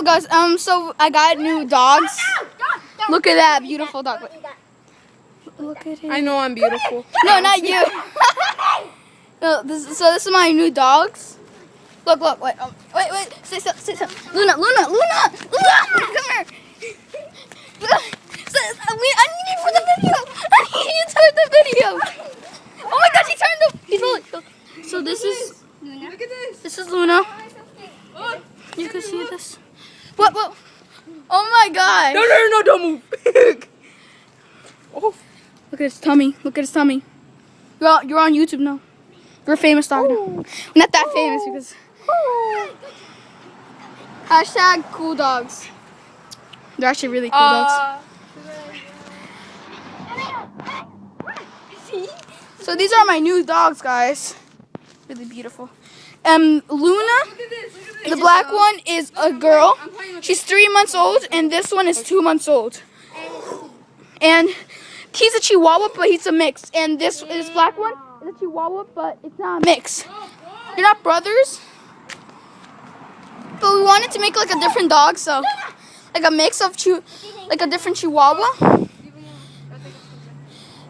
Well, guys, so I got new dogs. Look at that beautiful dog. Look at it. I know I'm beautiful. No, not you. No, this is my new dogs. Look, wait, wait, sit still. Luna, come here. I need you for the video. I need you to the video. Oh my gosh, he turned up. He's rolling. So this is Luna. Look at this. This is Luna. You can see this. What? Oh my gosh. No, don't move. Oh. Look at his tummy. You're on YouTube now. You're a famous dog now. Not that famous because. Hashtag cool dogs. They're actually really cool dogs. So these are my new dogs, guys. Really beautiful. Luna, the black one is a girl. She's 3 months old, and this one is 2 months old. And he's a Chihuahua, but he's a mix. And this black one is a Chihuahua, but it's not a mix. They're not brothers. But we wanted to make like a different dog, so like a mix of like a different Chihuahua.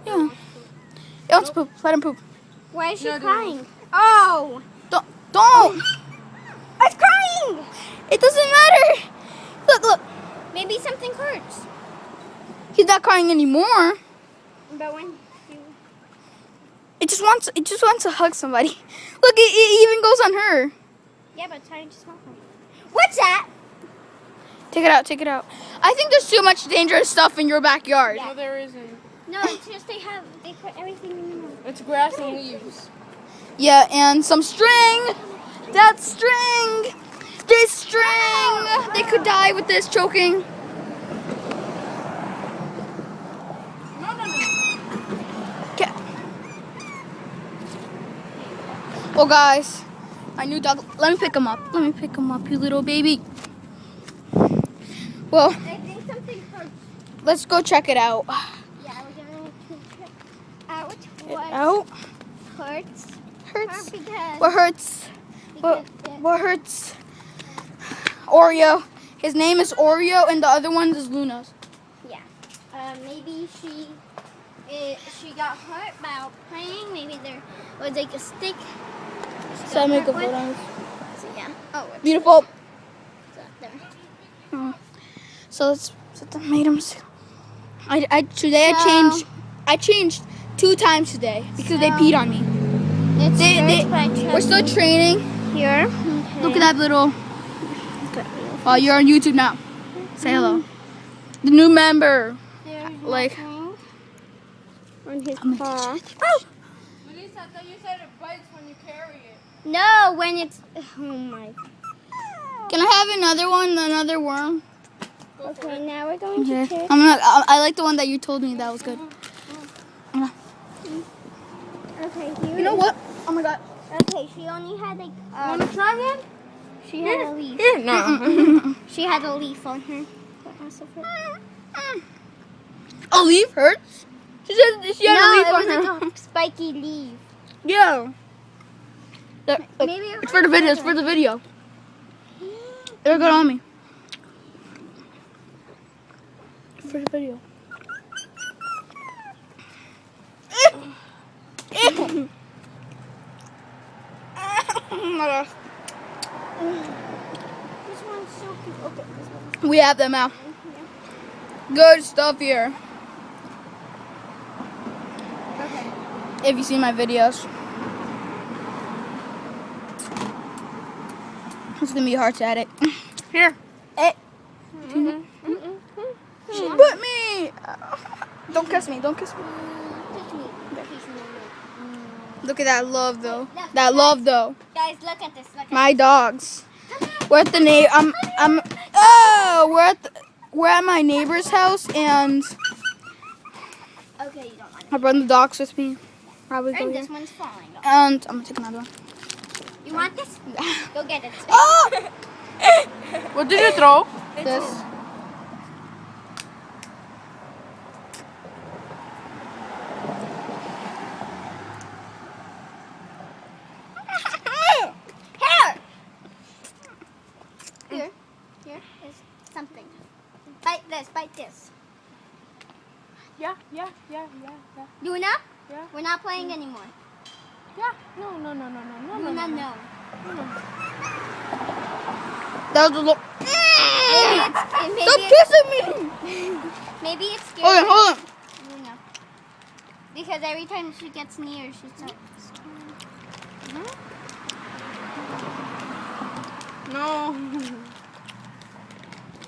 Yeah. He wants to poop. Let him poop. Why is she crying? Oh! Don't! It's crying! It doesn't matter. Look. Maybe something hurts. He's not crying anymore. But when It just wants to hug somebody. Look, it even goes on her. yeah, but trying to smell her. What's that? Take it out. I think there's too much dangerous stuff in your backyard. No, there isn't. No, it's just they put everything in the mouth. It's grass and leaves. Yeah, and some string. That string. This string. They could die with this choking. Okay. Well, guys, my new dog. Let me pick him up. You little baby. Well, I think something hurts. let's go check it out. Yeah, we're going to check out what Out. hurts. Hurts. Because What hurts? because What hurts? Oreo. His name is Oreo, and the other one is Luna's. maybe she got hurt while playing. Maybe there was like a stick. she So I got make a hurt with. photo on this. So, yeah. Oh, it's Beautiful. there. So let's set the items. I changed 2 times today because they peed on me. We're still training. Here. Look at that little. Oh, you're on YouTube now. Say hello. The new member. Like. On his I'm paw. gonna Oh! Melissa, I thought you said it bites when you carry it. No, when it's. Oh my. Can I have another one? Another worm? Okay, now we're going Okay. to check. I like the one that you told me that was good. Okay, here. You know what? Oh my god. Okay, she only had like. Wanna try one? She had a leaf. Here, no. She had a leaf on her. A leaf hurts? She said she had a leaf No, on it her. was like a spiky leaf. Yeah. Look, Maybe it's for the video. It's for the video. They're good on me. For the video. Ew. Oh my gosh. This one's so cute. Okay, this one. We have them out. Good stuff here. Okay. If you see my videos. It's gonna be hard to edit. Here. She put me. Don't kiss me. Touch me. Look at that love though. That love though. Guys, look at this. Look at My dogs. We're at the we're at my neighbor's house and Okay, you don't want it. I brought the dogs with me. Probably go And here. this one's falling off. And I'm gonna take another one. You want this? Go get it. Oh! What did you throw? This. Here. Here. this. Bite this. Yeah. Luna? Yeah. We're not playing anymore. Yeah. No. Luna, no. That was a little. Stop Maybe kissing me! maybe it's scary. Hold on. Luna. Because every time she gets near, she starts. No.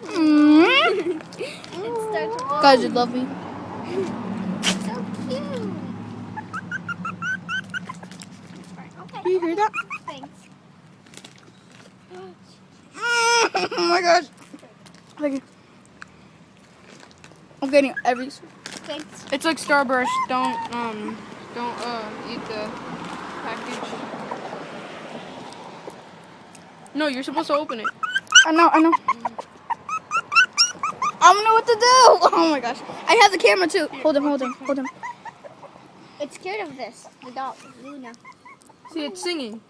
It starts. Guys, you love me. So cute. Okay. Do you hear that? Thanks. Oh my god. Like, I'm getting every. Thanks. It's like Starburst. Don't eat the package. No, you're supposed to open it. I know. I don't know what to do. Oh my gosh. I have the camera too. Hold him. It's scared of this. The dog, Luna. See, it's singing.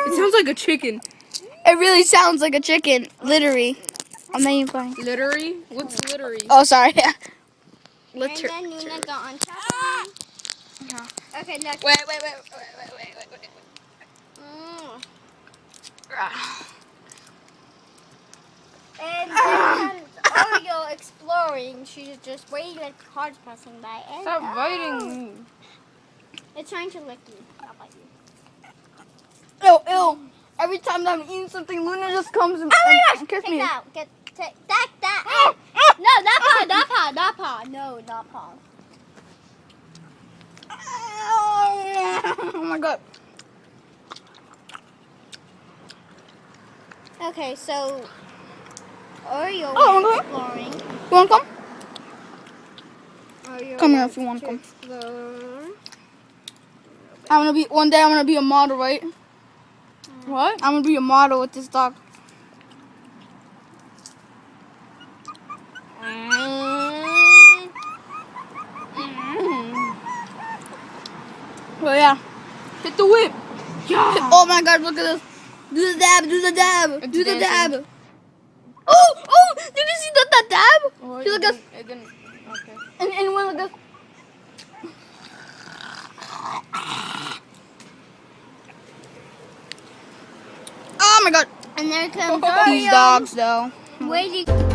It sounds like a chicken. It really sounds like a chicken. Literally. I'm not even playing. Literary? What's literary? Oh, sorry. And then Luna got on top of me. Okay, next. Wait. Mm. Ah. And then Oreo exploring. She's just waiting like cars passing by. And Stop biting me. It's trying to lick you. Not bite you. Ew. Every time that I'm eating something, Luna just comes and, and kisses Take me. that. Take that. No, not paw. No, not paw. Oh my god. Okay, so Oreo Oh, okay. exploring. You want to come? Oreo Come here if you want to come. explore. One day I'm gonna be a model, right? What? I'm gonna be a model with this dog. Well, yeah. Hit the whip. Yeah. Oh my god, look at this. Do the dab. It's Do the dancing. dab. Oh, did you see that dab? Oh, See, look at this. it didn't. Okay. And one look at this. Oh my god. And there comes These Oreo. dogs though. Waiting.